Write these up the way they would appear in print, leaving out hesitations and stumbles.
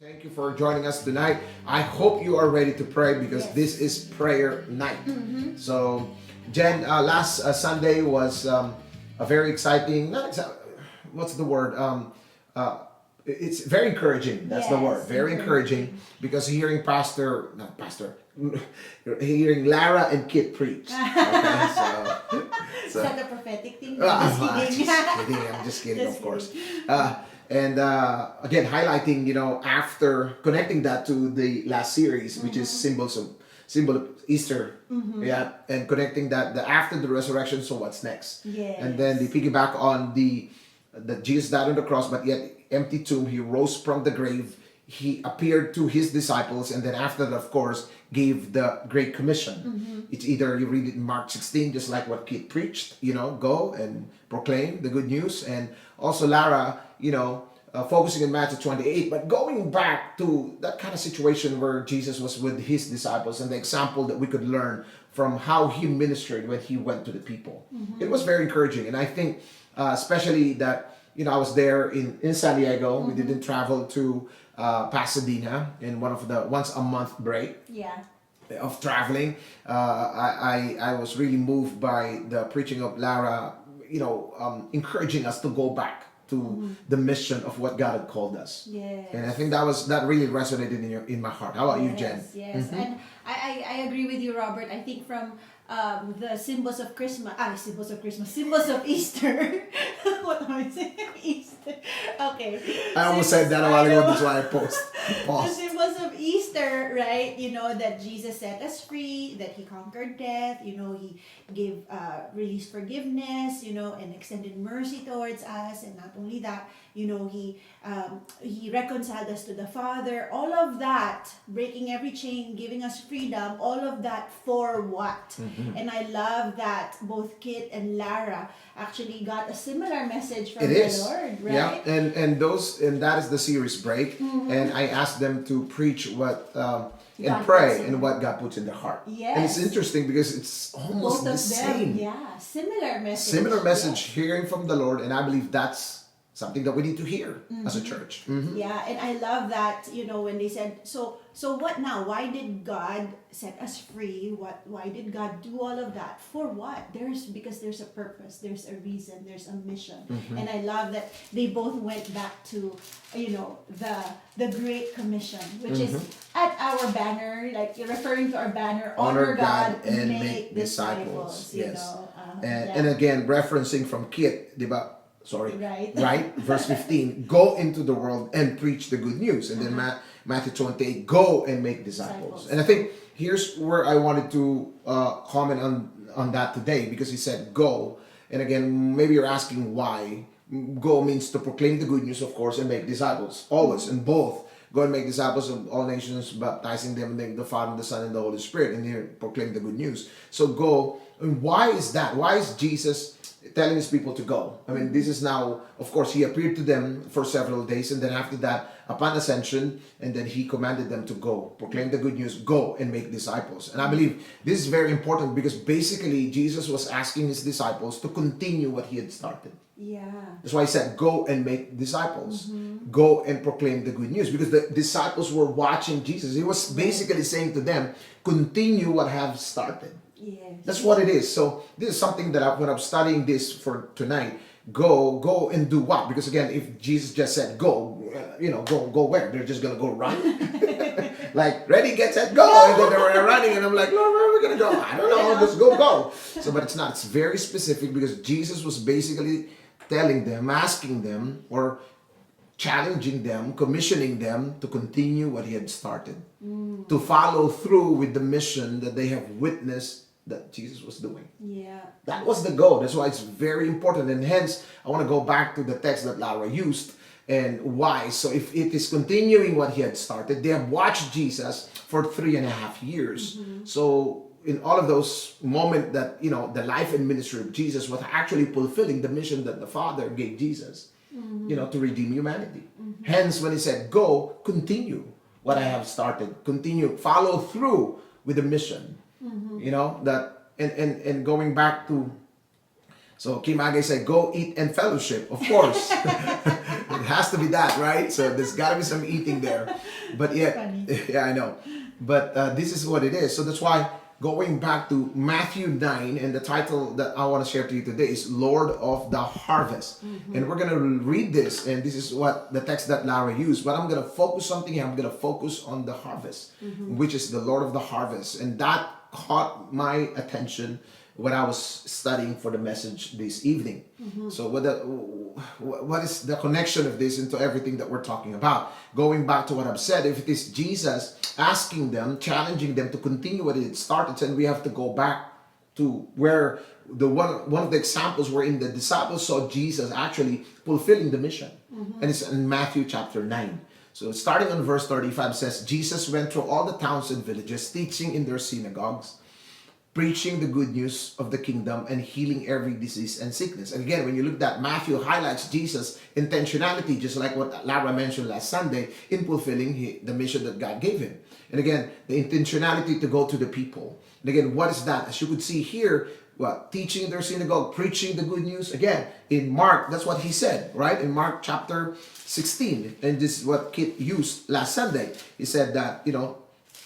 Thank you for joining us tonight. I hope you are ready to pray because this is prayer night. So, Jen, last Sunday was a very exciting, what's the word? It's very encouraging. That's the word. Very encouraging because hearing hearing Lara and Kit preach. Okay, Is that a prophetic thing? I'm just kidding, of course. And again, highlighting, after connecting that to the last series, which is symbol of Easter, and connecting that after the resurrection. So what's next? And then they piggyback on that Jesus died on the cross, but yet empty tomb. He rose from the grave. He appeared to his disciples, and then after that, of course, gave the Great Commission. It's either you read it in Mark 16, just like what Kit preached, go and proclaim the good news, and also Lara, focusing on Matthew 28, but going back to that kind of situation where Jesus was with his disciples and the example that we could learn from how he ministered when he went to the people. It was very encouraging, and I think especially that, I was there in San Diego. We didn't travel to Pasadena in one of the once a month break of traveling. I was really moved by the preaching of Lara, encouraging us to go back to the mission of what God had called us. And I think that really resonated in my heart. How about you, Jen? Yes, and I agree with you, Robert. I think from the symbols of Easter. What am I saying? Easter. Okay. I almost said that a while ago. That's why I paused. The symbols of Easter, right? That Jesus set us free, that he conquered death. He gave released forgiveness. And extended mercy towards us, and not only that, he reconciled us to the Father. All of that, breaking every chain, giving us freedom. All of that for what? And I love that both Kit and Lara actually got a similar message from the Lord, right? Yeah, and that is the series break. And I asked them to preach what and pray and what God puts in their heart. And it's interesting because it's almost the same. Yeah, similar message. Similar message, hearing from the Lord, and I believe that's something that we need to hear as a church. Yeah, and I love that, when they said, so what now? Why did God set us free? Why did God do all of that? For what? Because there's a purpose, there's a reason, there's a mission. And I love that they both went back to, the Great Commission, which is at our banner, like you're referring to our banner, honor God and make disciples. Yes. And again, referencing from Kit, diba? Right? Verse 15, go into the world and preach the good news. And then Matthew 28, go and make disciples. And I think here's where I wanted to comment on that today, because he said go. And again, maybe you're asking why. Go means to proclaim the good news, of course, and make disciples. Always, and both. Go and make disciples of all nations, baptizing them in the name of the Father, the Son, and the Holy Spirit. And here, proclaim the good news. So go. And why is that? Why is Jesus telling his people to go? I mean, this is now, of course, he appeared to them for several days, and then after that, upon ascension, and then he commanded them to go, proclaim the good news, go and make disciples. And I believe this is very important because basically Jesus was asking his disciples to continue what he had started. Yeah. That's why he said, go and make disciples. Go and proclaim the good news, because the disciples were watching Jesus. He was basically saying to them, continue what I have started. Yes. That's what it is. So this is something that when I'm studying this for tonight, go and do what? Because again, if Jesus just said go, go where? They're just gonna go run. Like ready, get set, go, and then they were running, and I'm like, Lord, where are we gonna go? I don't know. Just go. So, but it's not. It's very specific because Jesus was basically telling them, asking them, or challenging them, commissioning them to continue what he had started, to follow through with the mission that they have witnessed that Jesus was doing. Yeah. That was the goal. That's why it's very important. And hence, I want to go back to the text that Lara used and why. So if it is continuing what he had started, they have watched Jesus for 3.5 years. So in all of those moments that, the life and ministry of Jesus was actually fulfilling the mission that the Father gave Jesus, to redeem humanity. Hence, when he said, go, continue what I have started. Continue, follow through with the mission. That and going back to, so Kim Agay said, go eat and fellowship, of course. has to be that, right? So there's got to be some eating there. But yet, yeah, I know. But this is what it is. So that's why going back to Matthew 9, and the title that I want to share to you today is Lord of the Harvest. And we're going to read this, and this is what the text that Lara used. But I'm going to focus something here. I'm going to focus on the harvest, which is the Lord of the Harvest. And that caught my attention when I was studying for the message this evening. So what is the connection of this into everything that we're talking about? Going back to what I've said, if it is Jesus asking them, challenging them to continue what it started, and we have to go back to where the one of the examples wherein the disciples saw Jesus actually fulfilling the mission. And it's in Matthew chapter 9. So starting on verse 35 says, Jesus went through all the towns and villages, teaching in their synagogues, preaching the good news of the kingdom, and healing every disease and sickness. And again, when you look at Matthew, highlights Jesus' intentionality, just like what Lara mentioned last Sunday, in fulfilling the mission that God gave him. And again, the intentionality to go to the people. And again, what is that? As you could see here, teaching in their synagogue, preaching the good news. Again, in Mark, that's what he said, right? In Mark chapter 16. And this is what Kit used last Sunday. He said that,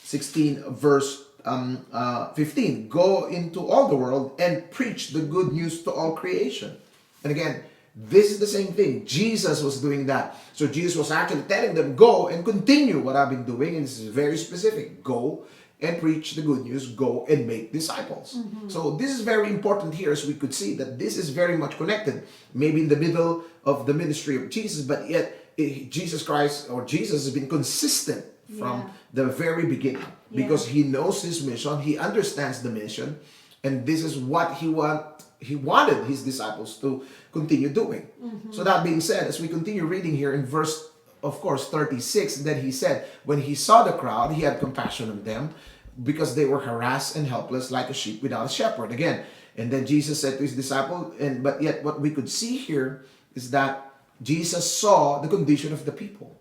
16 verse 15, go into all the world and preach the good news to all creation. And again, this is the same thing. Jesus was doing that. So Jesus was actually telling them, go and continue what I've been doing. And this is very specific. Go and preach the good news. Go and make disciples. So this is very important here, as we could see that this is very much connected. Maybe in the middle of the ministry of Jesus, but yet Jesus Christ, or Jesus, has been consistent from the very beginning, because he knows his mission, he understands the mission, and this is what he wanted his disciples to continue doing. So that being said, as we continue reading here in verse, of course, 36, then he said, when he saw the crowd, he had compassion on them, because they were harassed and helpless like a sheep without a shepherd. Again, and then Jesus said to his disciple, but yet what we could see here is that Jesus saw the condition of the people.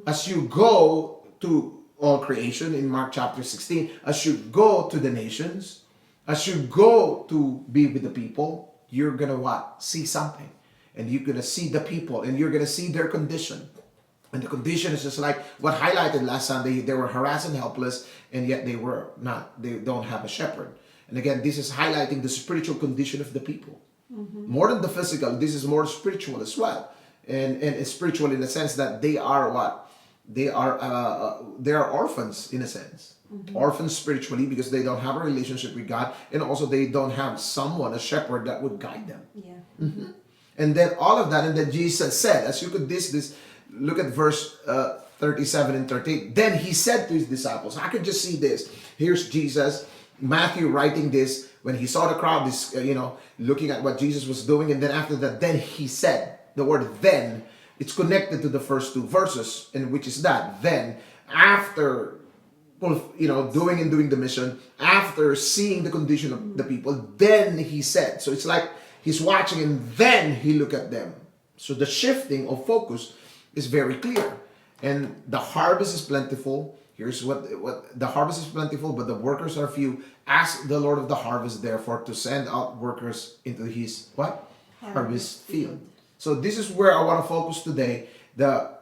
As you go to all creation in Mark chapter 16, as you go to the nations, as you go to be with the people, you're gonna see something. And you're gonna see the people, and you're gonna see their condition. And the condition is just like what highlighted last Sunday. They were harassed and helpless, and yet they don't have a shepherd. And again, this is highlighting the spiritual condition of the people. More than the physical, this is more spiritual as well. And it's spiritual in the sense that they are what? They are orphans in a sense. Orphans spiritually, because they don't have a relationship with God, and also they don't have someone, a shepherd, that would guide them. And then all of that, and then Jesus said, as you could look at verse 37 and 38. Then he said to his disciples, I could just see this. Here's Jesus, Matthew writing this when he saw the crowd, looking at what Jesus was doing, and then after that, then he said. The word then, it's connected to the first two verses, and which is that then, after doing the mission, after seeing the condition of the people, then he said. So it's like he's watching, and then he looked at them. So the shifting of focus is very clear. And the harvest is plentiful. Here's what the harvest is plentiful, but the workers are few. Ask the Lord of the harvest, therefore, to send out workers into his harvest field. So this is where I want to focus today.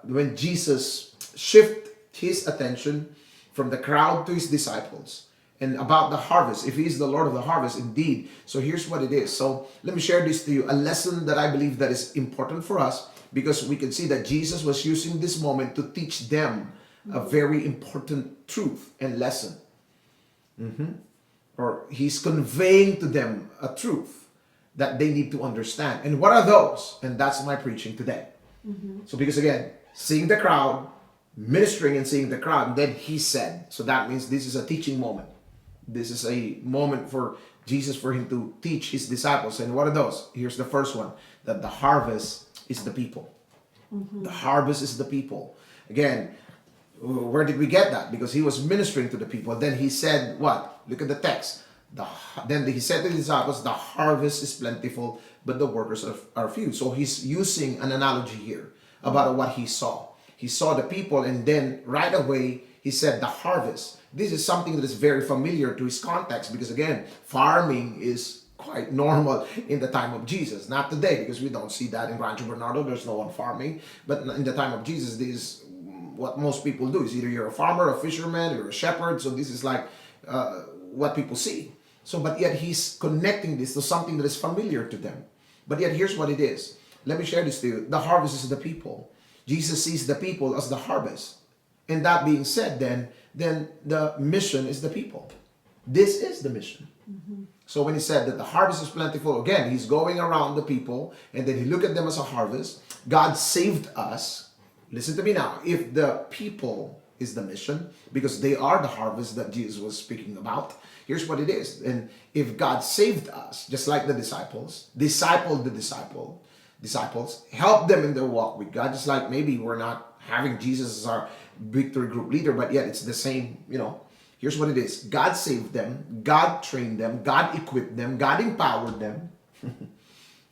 When Jesus shifted his attention from the crowd to his disciples, and about the harvest, if he is the Lord of the harvest indeed. So here's what it is. So let me share this to you, a lesson that I believe that is important for us, because we can see that Jesus was using this moment to teach them a very important truth and lesson. Or he's conveying to them a truth that they need to understand. And what are those? And that's my preaching today. So because again, seeing the crowd, ministering and seeing the crowd, and then he said. So that means this is a teaching moment. This is a moment for Jesus, for him to teach his disciples. And what are those? Here's the first one, that the harvest is the people. The harvest is the people. Again, where did we get that? Because he was ministering to the people. Then he said what? Look at the text. Then he said to the disciples, the harvest is plentiful, but the workers are few. So he's using an analogy here about what he saw. He saw the people, and then right away he said the harvest. This is something that is very familiar to his context, because again, farming is quite normal in the time of Jesus. Not today, because we don't see that in Rancho Bernardo. There's no one farming. But in the time of Jesus, this is what most people do. Is either you're a farmer, a fisherman, or a shepherd. So this is like what people see. So, but yet he's connecting this to something that is familiar to them. But yet here's what it is. Let me share this to you. The harvest is the people. Jesus sees the people as the harvest. And that being said, then the mission is the people. This is the mission. Mm-hmm. So when he said that the harvest is plentiful, again, he's going around the people, and then he looked at them as a harvest. God saved us. Listen to me now. If the people is the mission, because they are the harvest that Jesus was speaking about, here's what it is. And if God saved us, just like the disciples, discipled the disciples, help them in their walk with God, just like maybe we're not having Jesus as our victory group leader, but yet it's the same, Here's what it is. God saved them, God trained them, God equipped them, God empowered them,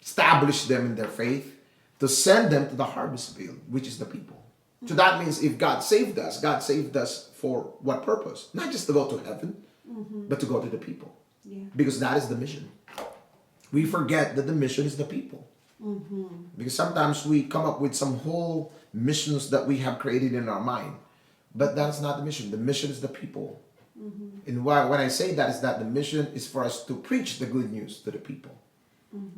established them in their faith to send them to the harvest field, which is the people. So that means if God saved us for what purpose? Not just to go to heaven, but to go to the people. Yeah. Because that is the mission. We forget that the mission is the people. Because sometimes we come up with some whole missions that we have created in our mind. But that's not the mission. The mission is the people. And when I say that is that the mission is for us to preach the good news to the people.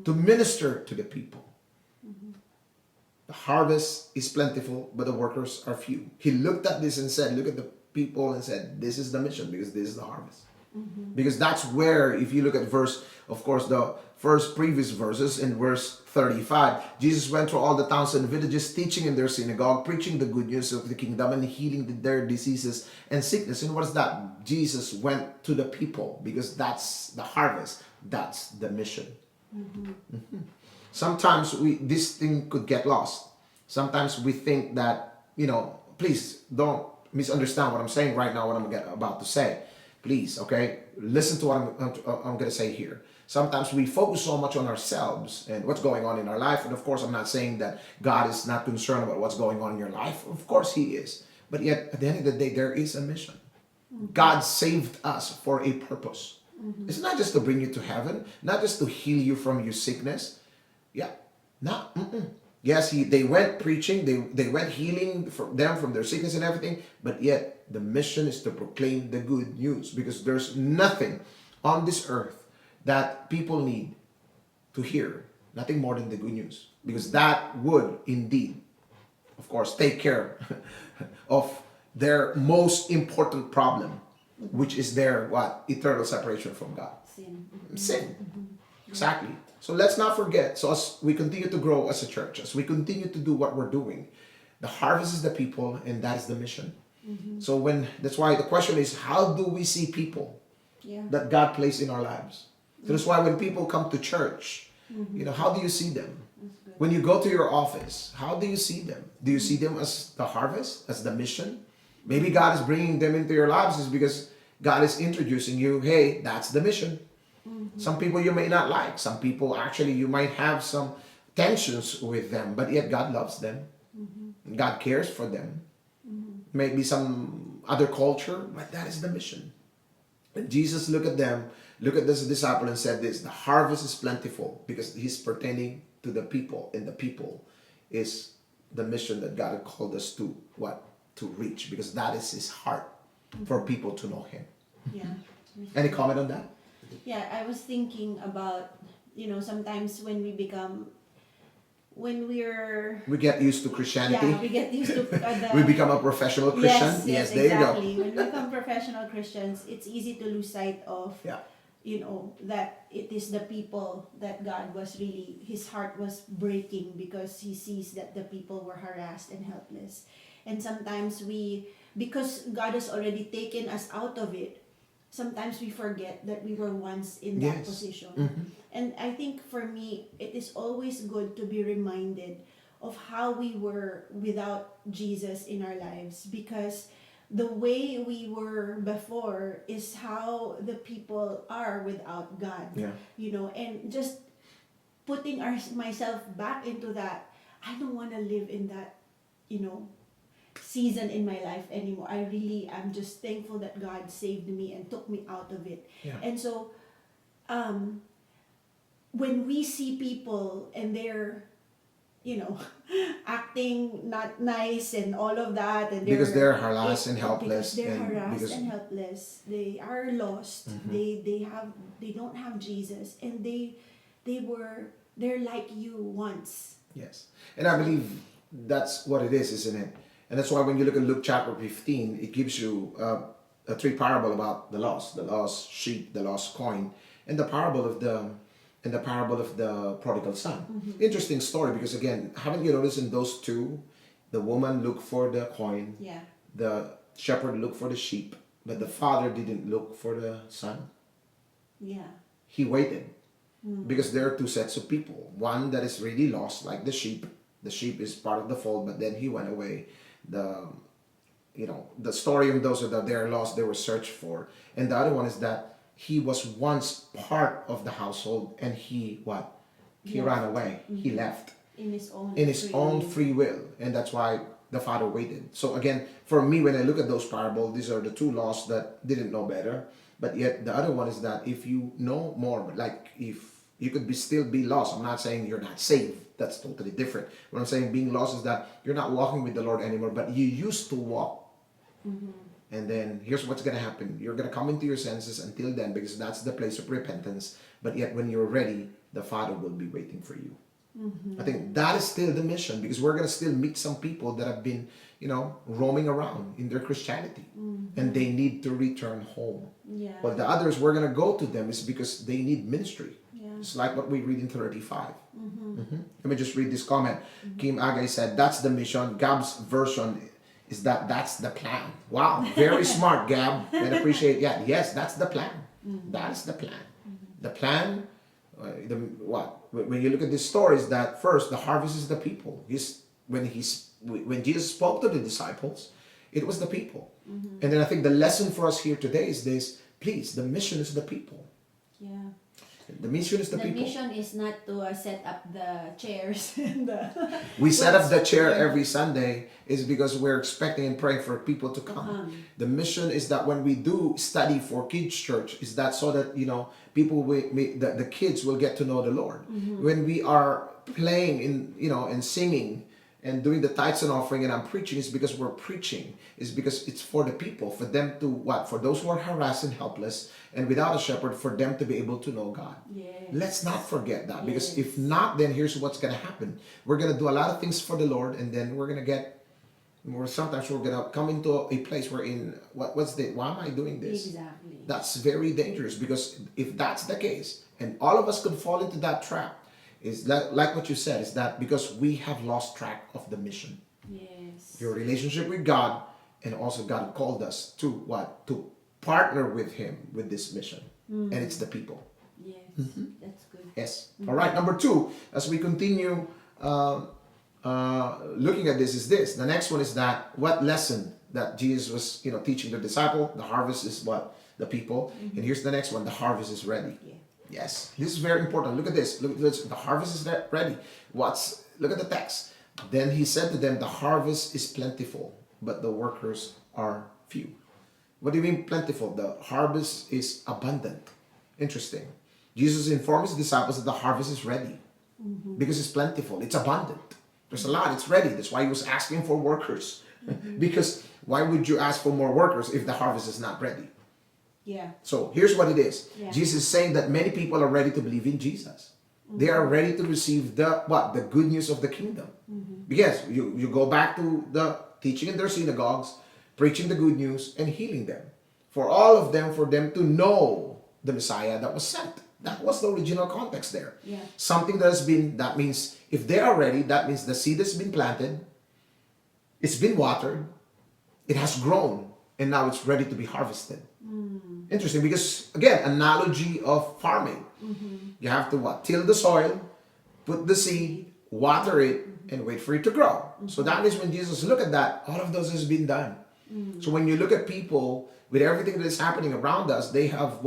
To minister to the people. The harvest is plentiful, but the workers are few. He looked at this and said, look at the people and said, this is the mission because this is the harvest. Because that's where, if you look at verse, of course, the first previous verses in verse 35, Jesus went through all the towns and villages, teaching in their synagogue, preaching the good news of the kingdom and healing their diseases and sickness. And what is that? Jesus went to the people because that's the harvest. That's the mission. Sometimes this thing could get lost. Sometimes we think that, please don't misunderstand what I'm saying right now, what I'm about to say. Please, okay? Listen to what I'm going to say here. Sometimes we focus so much on ourselves and what's going on in our life. And of course, I'm not saying that God is not concerned about what's going on in your life. Of course, he is. But yet, at the end of the day, there is a mission. God saved us for a purpose. It's not just to bring you to heaven, not just to heal you from your sickness. Yeah, not. Yes, they went preaching, they went healing them from their sickness and everything, but yet the mission is to proclaim the good news, because there's nothing on this earth that people need to hear, nothing more than the good news, because that would indeed, of course, take care of their most important problem, which is their eternal separation from God. Sin. Exactly. So let's not forget. So as we continue to grow as a church, as we continue to do what we're doing, the harvest is the people, and that is the mission. So that's why the question is, how do we see people that God placed in our lives? So that's why when people come to church, how do you see them? When you go to your office, how do you see them? Do you see them as the harvest, as the mission? Maybe God is bringing them into your lives is because God is introducing you, hey, that's the mission. Some people you may not like. Some people, actually, you might have some tensions with them, but yet God loves them. God cares for them. Maybe some other culture, but that is the mission. And Jesus looked at them, looked at this disciple and said this, the harvest is plentiful, because he's pertaining to the people, and the people is the mission that God had called us to, to reach, because that is his heart, for people to know him. Yeah. Any comment on that? Yeah, I was thinking about, sometimes when we get used to Christianity. Yeah, we get used to we become a professional Christian. Yes, there exactly. you go. When we become professional Christians, it's easy to lose sight of, that it is the people that God was really, his heart was breaking, because he sees that the people were harassed and helpless. And sometimes because God has already taken us out of it, sometimes we forget that we were once in that position. And I think for me, it is always good to be reminded of how we were without Jesus in our lives, because the way we were before is how the people are without God. And just putting myself back into that, I don't want to live in that, season in my life anymore. I'm just thankful that God saved me and took me out of it. And so when we see people and they're, acting not nice and all of that, and because they're harassed and helpless, because they're and harassed because and helpless, they are lost. They don't have Jesus, and they're like you once. yes, and I believe that's what it is, isn't it? And that's why when you look at Luke chapter 15, it gives you a three parable about the lost sheep, the lost coin, and the parable of the prodigal son. Interesting story, because again, haven't you noticed in those two, the woman looked for the coin, Yeah. the shepherd looked for the sheep, but the father didn't look for the son. Yeah. He waited, because there are two sets of people. One that is really lost, like the sheep. The sheep is part of the fold, but then he went away. The story of those that they're lost, they were searched for. And the other one is that he was once part of the household, and he ran away. He left In his own free will, and that's why the father waited. So again, for me, when I look at those parables, these are the two lost that didn't know better. But yet the other one is that if you know more, like if you could still be lost. I'm not saying you're not saved. That's totally different. What I'm saying being lost is that you're not walking with the Lord anymore, but you used to walk. And then here's what's going to happen. You're going to come into your senses until then, because that's the place of repentance. But yet when you're ready, the Father will be waiting for you. I think that is still the mission, because we're going to still meet some people that have been, roaming around in their Christianity, and they need to return home. Yeah. But the others, we're going to go to them is because they need ministry. Yeah. It's like what we read in 35. Let me just read this comment. Kim Agay said, that's the mission. Gab's version is that's the plan. Wow, very smart, Gab. And appreciate, yes, that's the plan. That's the plan. The plan, when you look at this story, is that first, the harvest is the people. When Jesus spoke to the disciples, it was the people. And then I think the lesson for us here today is this: please, the mission is the people. Yeah. The mission is the people. The mission is not to set up the chairs and we set up the chair every Sunday is because we're expecting and praying for people to come. The mission is that when we do study for kids church, is that so that people the kids will get to know the Lord. When we are playing and singing and doing the tithes and offering, and I'm preaching, is because we're preaching. Is because it's for the people, for them to for those who are harassed and helpless and without a shepherd, for them to be able to know God. Yes. Let's not forget that, because if not, then here's what's going to happen. We're going to do a lot of things for the Lord, and then we're going to get, sometimes we're going to come into a place where why am I doing this? Exactly. That's very dangerous, because if that's the case, and all of us could fall into that trap, is that, like what you said, is that because we have lost track of the mission. Yes. Your relationship with God, and also God called us to to partner with Him with this mission, and it's the people. Yes, that's good. Yes. All right. Number 2, as we continue looking at this, is this. The next one is that what lesson that Jesus was teaching the disciple. The harvest is the people, and here's the next one. The harvest is ready. Yeah. Yes, this is very important. Look at this. Look at this. The harvest is ready. Look at the text. Then he said to them, the harvest is plentiful, but the workers are few. What do you mean plentiful? The harvest is abundant. Interesting. Jesus informed his disciples that the harvest is ready because it's plentiful. It's abundant. There's a lot. It's ready. That's why he was asking for workers. Because why would you ask for more workers if the harvest is not ready? Yeah. So here's what it is. Yeah. Jesus is saying that many people are ready to believe in Jesus. They are ready to receive the good news of the kingdom. Because you go back to the teaching in their synagogues, preaching the good news and healing them. For all of them, for them to know the Messiah that was sent. That was the original context there. Yeah. Something that means if they are ready, that means the seed has been planted, it's been watered, it has grown, and now it's ready to be harvested. Interesting, because again, analogy of farming. You have to till the soil, put the seed, water it, and wait for it to grow. So that means when Jesus looked at that, all of those has been done. So when you look at people with everything that is happening around us, they have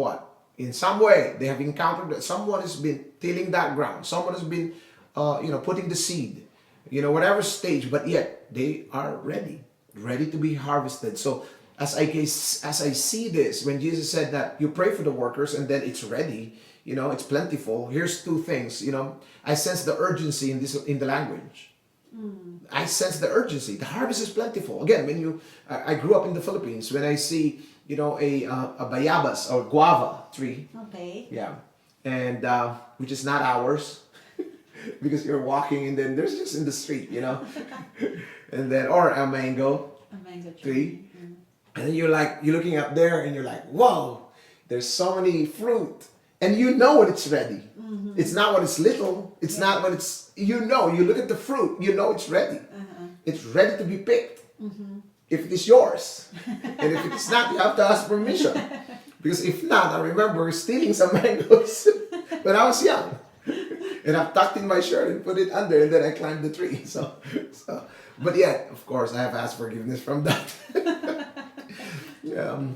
in some way, they have encountered that someone has been tilling that ground. Someone has been, putting the seed, whatever stage, but yet they are ready to be harvested. So as I see this, when Jesus said that you pray for the workers and then it's ready, it's plentiful. Here's two things, I sense the urgency in the language. I sense the urgency. The harvest is plentiful. Again, I grew up in the Philippines. When I see, a bayabas or guava tree. Okay. Yeah. And which is not ours because you're walking and then there's just in the street, and then, or a mango tree. And then you're looking up there and you're like, whoa, there's so many fruit. And when it's ready. It's not when it's little. It's not when it's, you look at the fruit, it's ready. It's ready to be picked. If it is yours. And if it's not, you have to ask permission. Because if not, I remember stealing some mangoes when I was young. And I've tucked in my shirt and put it under, and then I climbed the tree. So but yet, of course, I have asked forgiveness from that.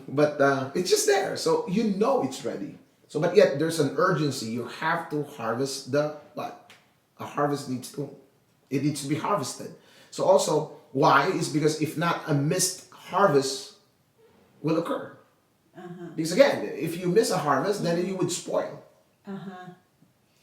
But it's just there. So it's ready. So, but yet there's an urgency. You have to harvest what? A harvest needs to be harvested. So also, why? Is because if not, a missed harvest will occur. Because again, if you miss a harvest, then you would spoil.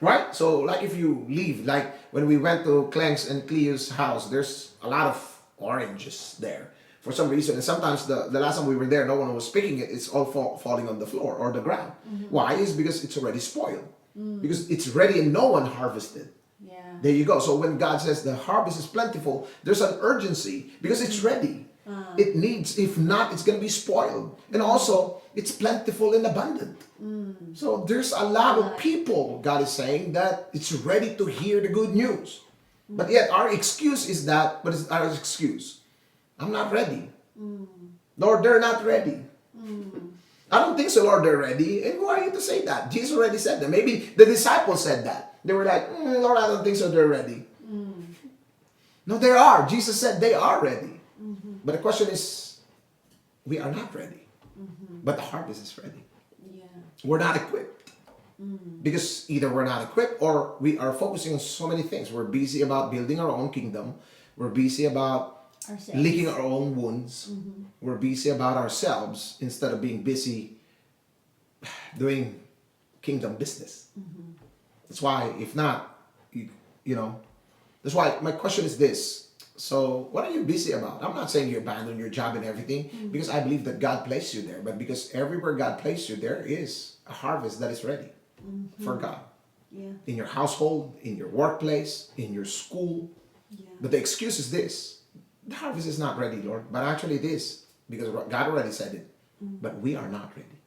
Right? So like if you leave, like when we went to Clenk's and Cleo's house, there's a lot of oranges there for some reason. And sometimes the last time we were there, no one was picking it. It's all falling on the floor or the ground. Why? Is because it's already spoiled. Because it's ready and no one harvested. Yeah. There you go. So when God says the harvest is plentiful, there's an urgency because it's ready. It needs, if not, it's going to be spoiled. And also, it's plentiful and abundant. So there's a lot of people, God is saying, that it's ready to hear the good news. But yet our excuse is that, what is our excuse? I'm not ready. Lord, they're not ready. I don't think so, Lord, they're ready. And who are you to say that? Jesus already said that. Maybe the disciples said that. They were like, Lord, I don't think so, they're ready. No, they are. Jesus said they are ready. But the question is, we are not ready. But the harvest is ready. Yeah. We're not equipped. Because either we're not equipped or we are focusing on so many things. We're busy about building our own kingdom. We're busy about licking our own wounds. We're busy about ourselves instead of being busy doing kingdom business. That's why, if not, that's why my question is this. So what are you busy about? I'm not saying you abandon your job and everything, because I believe that God placed you there. But because everywhere God placed you, there is a harvest that is ready for God. Yeah. In your household, in your workplace, in your school. Yeah. But the excuse is this: the harvest is not ready, Lord. But actually it is, because God already said it. But we are not ready.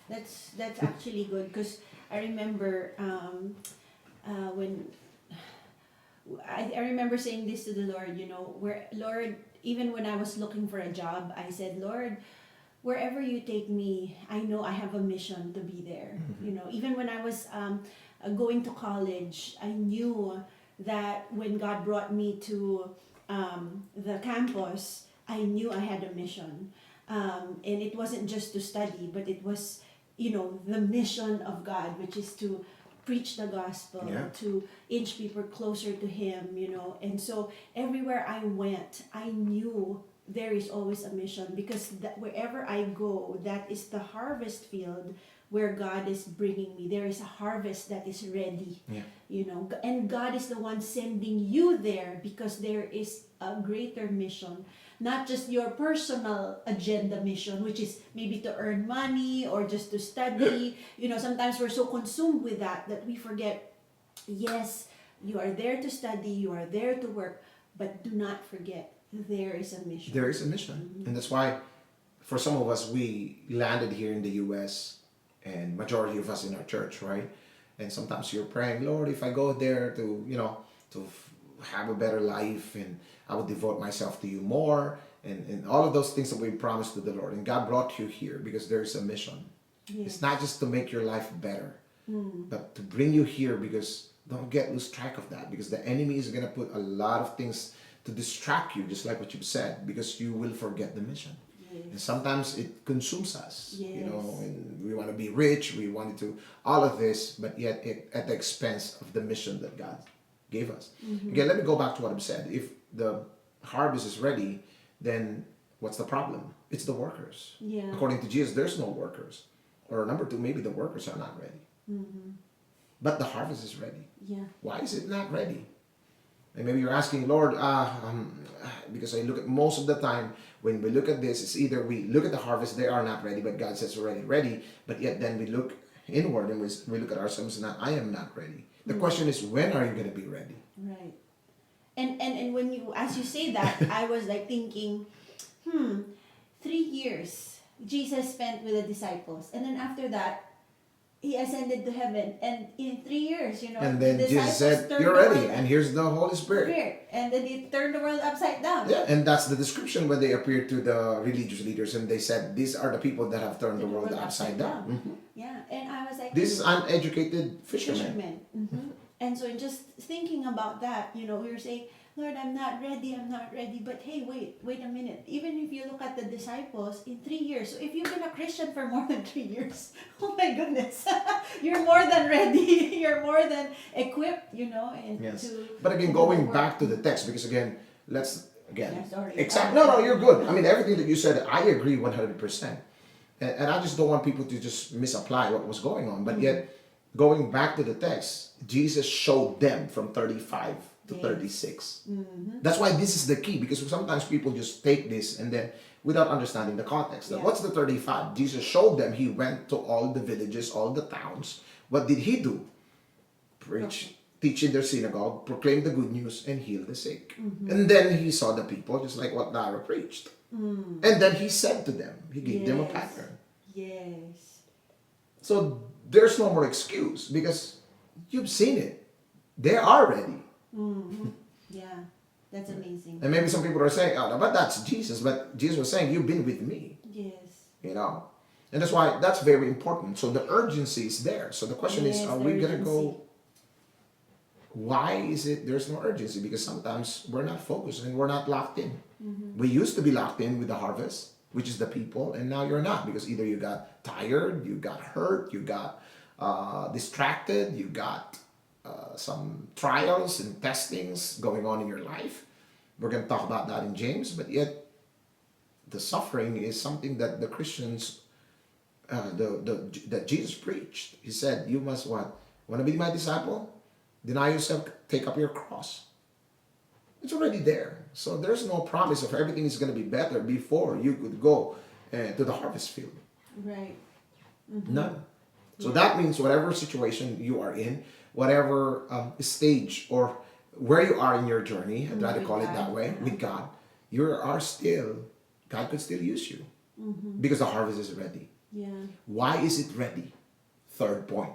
That's actually good, because I remember when I remember saying this to the Lord, Lord, even when I was looking for a job, I said, Lord, wherever you take me, I know I have a mission to be there. Even when I was going to college, I knew that when God brought me to the campus, I knew I had a mission. And it wasn't just to study, but it was, the mission of God, which is to preach the gospel, to inch people closer to Him, And so everywhere I went, I knew there is always a mission, because wherever I go, that is the harvest field where God is bringing me. There is a harvest that is ready, and God is the one sending you there, because there is a greater mission. Not just your personal agenda mission, which is maybe to earn money or just to study. Sometimes we're so consumed with that we forget, yes, you are there to study, you are there to work, but do not forget, there is a mission. There is a mission. And that's why, for some of us, we landed here in the U.S., and majority of us in our church, right? And sometimes you're praying, Lord, if I go there to have a better life, and I would devote myself to you more, and all of those things that we promised to the Lord. And God brought you here because there's a mission. Yes. It's not just to make your life better, but to bring you here, because don't lose track of that, because the enemy is going to put a lot of things to distract you, just like what you've said, because you will forget the mission. Yes. And sometimes it consumes us, and we want to be rich, we wanted to, all of this, but yet at the expense of the mission that God gave us. Again, let me go back to what I've said. If the harvest is ready, then what's the problem? It's the workers. Yeah. According to Jesus, there's no workers. or number two, maybe the workers are not ready. But the harvest is ready. Yeah. Why is it not ready? And maybe you're asking, Lord, because I look at most of the time when we look at this, it's either we look at the harvest, they are not ready, but God says we're ready. But yet then we look inward and we look at ourselves and I am not ready. The question is, when are you going to be ready? Right. And when you, as you say that, I was like thinking, 3 years Jesus spent with the disciples, and then after that, he ascended to heaven, and in 3 years, And then the Jesus disciples said, you're ready, and here's the Holy Spirit. And then he turned the world upside down. Yeah, and that's the description when they appeared to the religious leaders, and they said, these are the people that have turned the world upside down. Mm-hmm. Yeah, and I was like, This is uneducated fishermen. And so just thinking about that, we were saying, Lord, I'm not ready. But hey, wait a minute. Even if you look at the disciples in 3 years, so if you've been a Christian for more than 3 years, oh my goodness, you're more than ready. You're more than equipped, and Yes. to. But again, going back to the text, because again, Yeah, sorry. No, you're good. I mean, everything that you said, I agree 100%. And I just don't want people to just misapply what was going on. But yet, going back to the text, Jesus showed them from 35 to 36. That's why this is the key, because sometimes people just take this and then without understanding the context. What's the 35? Jesus showed them. He went to all the villages, all the towns. What did he do? Preach, teach in their synagogue, proclaim the good news, and heal the sick. And then he saw the people, just like what Lara preached. And then he said to them, he gave them a pattern. Yes. So there's no more excuse, because you've seen it. They are ready. Yeah, that's amazing. And maybe some people are saying, oh, but that's Jesus. But Jesus was saying, you've been with me. Yes. And that's why that's very important. So the urgency is there. So the question is, are we going to go? Why is it there's no urgency? Because sometimes we're not focused and we're not locked in. We used to be locked in with the harvest, which is the people, and now you're not, because either you got tired, you got hurt, you got distracted, you got some trials and testings going on in your life. We're going to talk about that in James, but yet the suffering is something that the Christians, that Jesus preached. He said, you must what? Want to be my disciple? Deny yourself, take up your cross. It's already there. So there's no promise of everything is going to be better before you could go to the harvest field. Right. None. So that means whatever situation you are in, whatever stage or where you are in your journey, I'd rather call it that way, with God, God could still use you because the harvest is ready. Yeah. Why is it ready? Third point.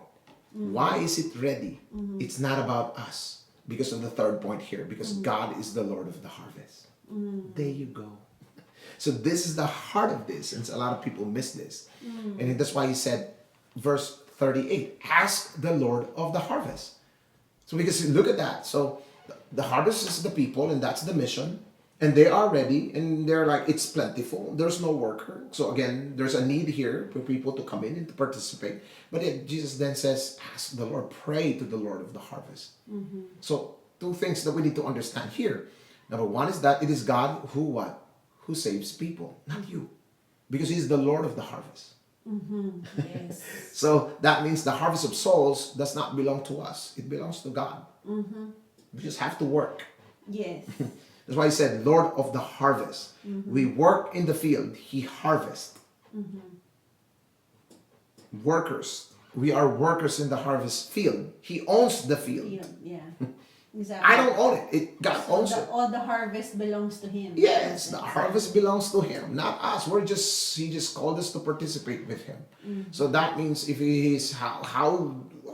Why is it ready? It's not about us, because of the third point here, because God is the Lord of the harvest. There you go. So this is the heart of this, and a lot of people miss this. And that's why he said, verse 38, ask the Lord of the harvest. So because look at that. So the harvest is the people, and that's the mission. And they are ready, and they're like, it's plentiful. There's no worker. So again, there's a need here for people to come in and to participate. But yet Jesus then says, ask the Lord, pray to the Lord of the harvest. So two things that we need to understand here. Number one is that it is God who what? Who saves people, not you. Because he's the Lord of the harvest. Yes. So that means the harvest of souls does not belong to us. It belongs to God. We just have to work. Yes. That's why he said, Lord of the harvest. We work in the field. He harvests. Workers. We are workers in the harvest field. He owns the field. Yeah. Exactly. I don't own it. God owns it. All the harvest belongs to him. Yes, the harvest belongs to him, not us. He just called us to participate with him. So that means if he is,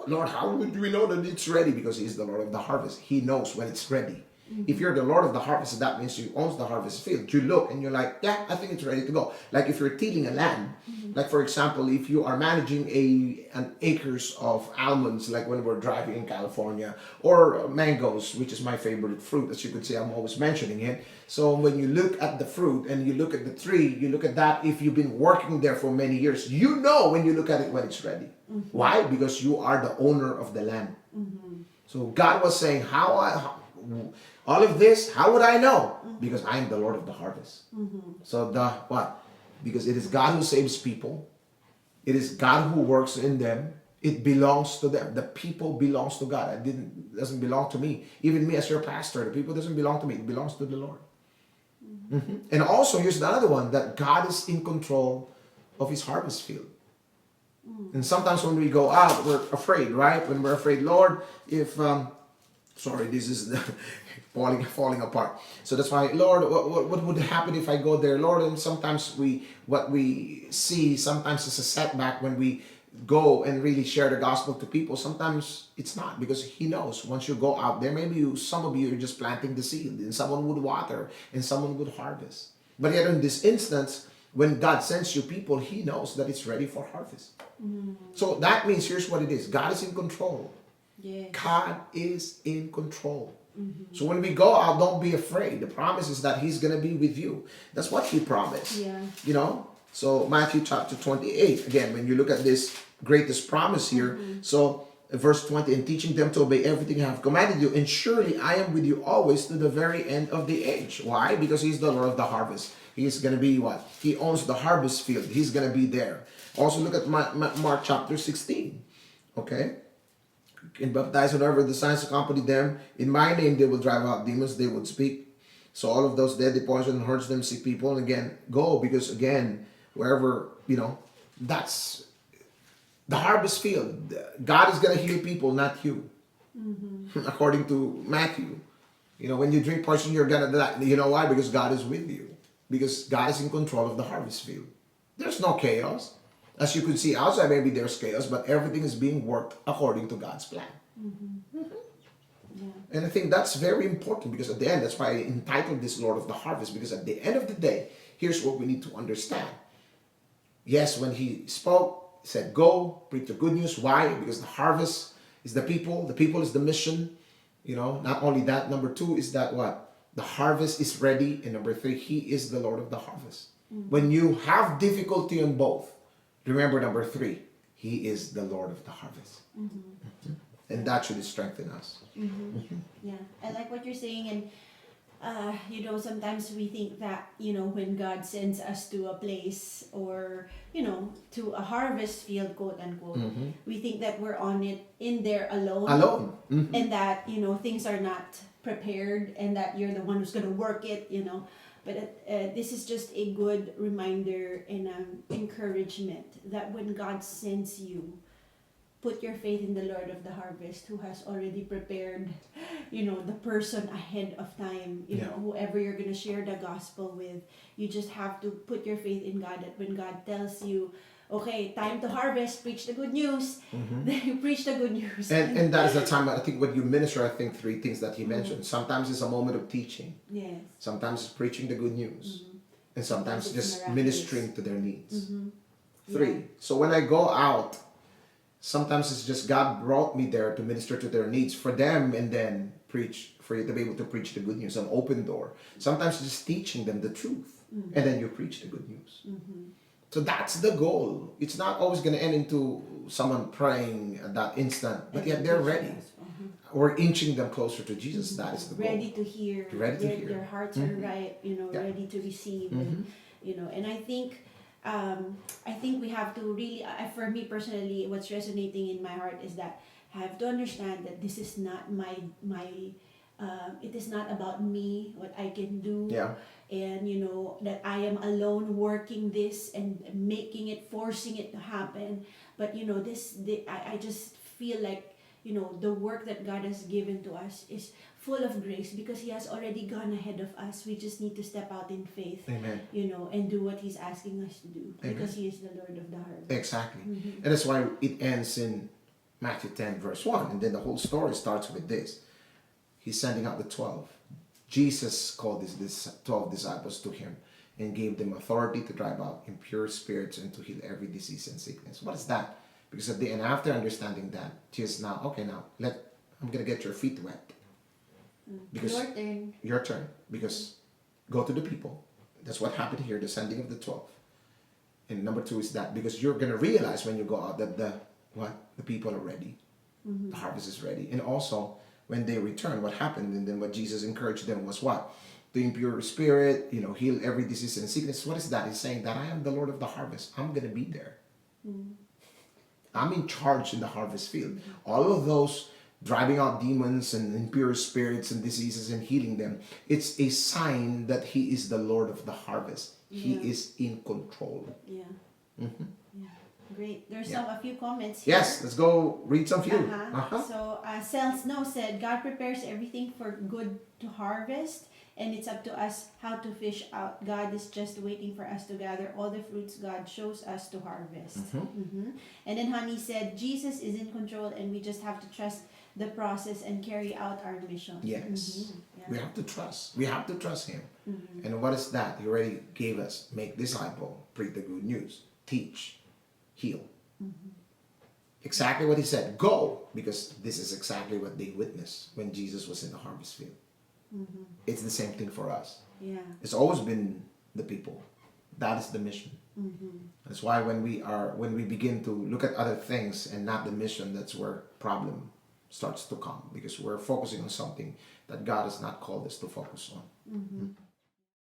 Lord, how would we know that it's ready? Because he's the Lord of the harvest. He knows when it's ready. If you're the Lord of the harvest, that means you own the harvest field. You look and you're like, yeah, I think it's ready to go. Like if you're tilling a land, like for example, if you are managing an acres of almonds, like when we're driving in California, or mangoes, which is my favorite fruit, as you could see, I'm always mentioning it. So when you look at the fruit and you look at the tree, you look at that, if you've been working there for many years, you know when you look at it when it's ready. Why? Because you are the owner of the land. So God was saying, all of this, how would I know? Because I am the Lord of the harvest. So what? Because it is God who saves people. It is God who works in them. It belongs to them. The people belongs to God. It doesn't belong to me. Even me as your pastor, the people doesn't belong to me. It belongs to the Lord. And also, here's the other one, that God is in control of his harvest field. And sometimes when we go out, we're afraid, right? When we're afraid, Lord, if sorry, this is falling apart. So that's why, Lord, what would happen if I go there, Lord? And sometimes what we see sometimes is a setback when we go and really share the gospel to people. Sometimes it's not, because he knows once you go out there, maybe some of you are just planting the seed, and someone would water and someone would harvest. But yet in this instance, when God sends you people, he knows that it's ready for harvest. So that means, here's what it is: God is in control. Yes. God is in control. So when we go out, don't be afraid. The promise is that he's going to be with you. That's what he promised. Yeah. You know? So Matthew chapter 28, again, when you look at this greatest promise here, so verse 20, and teaching them to obey everything I have commanded you, and surely I am with you always to the very end of the age. Why? Because he's the Lord of the harvest. He's going to be what? He owns the harvest field. He's going to be there. Also look at Mark chapter 16. Okay? And baptize whenever the signs accompany them. In my name they will drive out demons, they would speak. So all of those deadly poison hurts them, sick people. And again, go, because again, wherever, that's the harvest field. God is going to heal people, not you. According to Matthew. When you drink poison, you're going to die. You know why? Because God is with you. Because God is in control of the harvest field. There's no chaos. As you could see outside, maybe there's chaos, but everything is being worked according to God's plan. Yeah. And I think that's very important, because at the end, that's why I entitled this Lord of the Harvest, because at the end of the day, here's what we need to understand. Yes, when he spoke, he said, go, preach the good news. Why? Because the harvest is the people is the mission. Not only that, number two is that what? The harvest is ready. And number three, he is the Lord of the harvest. When you have difficulty in both, remember number three, he is the Lord of the harvest. And that should strengthen us. Yeah, I like what you're saying. And sometimes we think that when God sends us to a place, or to a harvest field, quote unquote, we think that we're in there alone. And that things are not prepared, and that you're the one who's going to work it. But this is just a good reminder and encouragement that when God sends you, put your faith in the Lord of the harvest, who has already prepared, the person ahead of time, whoever you're going to share the gospel with. You just have to put your faith in God, that when God tells you, okay, time to harvest, preach the good news, then you preach the good news. And that is the time, I think, when you minister, I think three things that he mentioned. Sometimes it's a moment of teaching. Yes. Sometimes it's preaching the good news. And sometimes Sometimes it's just miraculous. ministering to their needs. Three. Yeah. So when I go out, sometimes it's just God brought me there to minister to their needs for them, and then preach, for you to be able to preach the good news, an open door. Sometimes just teaching them the truth, and then you preach the good news. So that's the goal. It's not always going to end into someone praying at that instant, but yet they're ready. We're inching them closer to Jesus. That is the goal. Ready to hear. Ready to hear. Their hearts are right, ready to receive. And, and I think we have to really, for me personally, what's resonating in my heart is that I have to understand that this is not it is not about me, what I can do. Yeah. And that I am alone working this and making it, forcing it to happen. But I just feel like the work that God has given to us is full of grace, because he has already gone ahead of us. We just need to step out in faith. Amen. And do what he's asking us to do. Amen. Because he is the Lord of the harvest. Exactly. And that's why it ends in Matthew 10 verse 1. And then the whole story starts with this. He's sending out the 12. Jesus called these 12 disciples to him and gave them authority to drive out impure spirits and to heal every disease and sickness. What is that? Because at the end, after understanding that, Jesus now, okay, now I'm gonna get your feet wet. Because Your turn. Your turn. Because go to the people. That's what happened here, the sending of the 12. And number two is that because you're gonna realize when you go out that the people are ready. The harvest is ready. And also when they return, what happened? And then what Jesus encouraged them was what? The impure spirit, heal every disease and sickness. What is that? He's saying that I am the Lord of the harvest. I'm gonna be there. I'm in charge in the harvest field. All of those driving out demons and impure spirits and diseases and healing them, it's a sign that He is the Lord of the harvest. He is in control. Yeah. Yeah. Great. There's Yeah. a few comments here. Yes, let's go read some few. So, Sel Snow said, God prepares everything for good to harvest, and it's up to us how to fish out. God is just waiting for us to gather all the fruits God shows us to harvest. And then Honey said, Jesus is in control, and we just have to trust the process and carry out our mission. Yes. We have to trust. We have to trust Him. And what is that? He already gave us. Make disciple, preach the good news, teach, heal. Exactly what He said. Go, because this is exactly what they witnessed when Jesus was in the harvest field. It's the same thing for us. Yeah. It's always been the people. That is the mission. That's why when we begin to look at other things and not the mission, that's where problem starts to come, because we're focusing on something that God has not called us to focus on.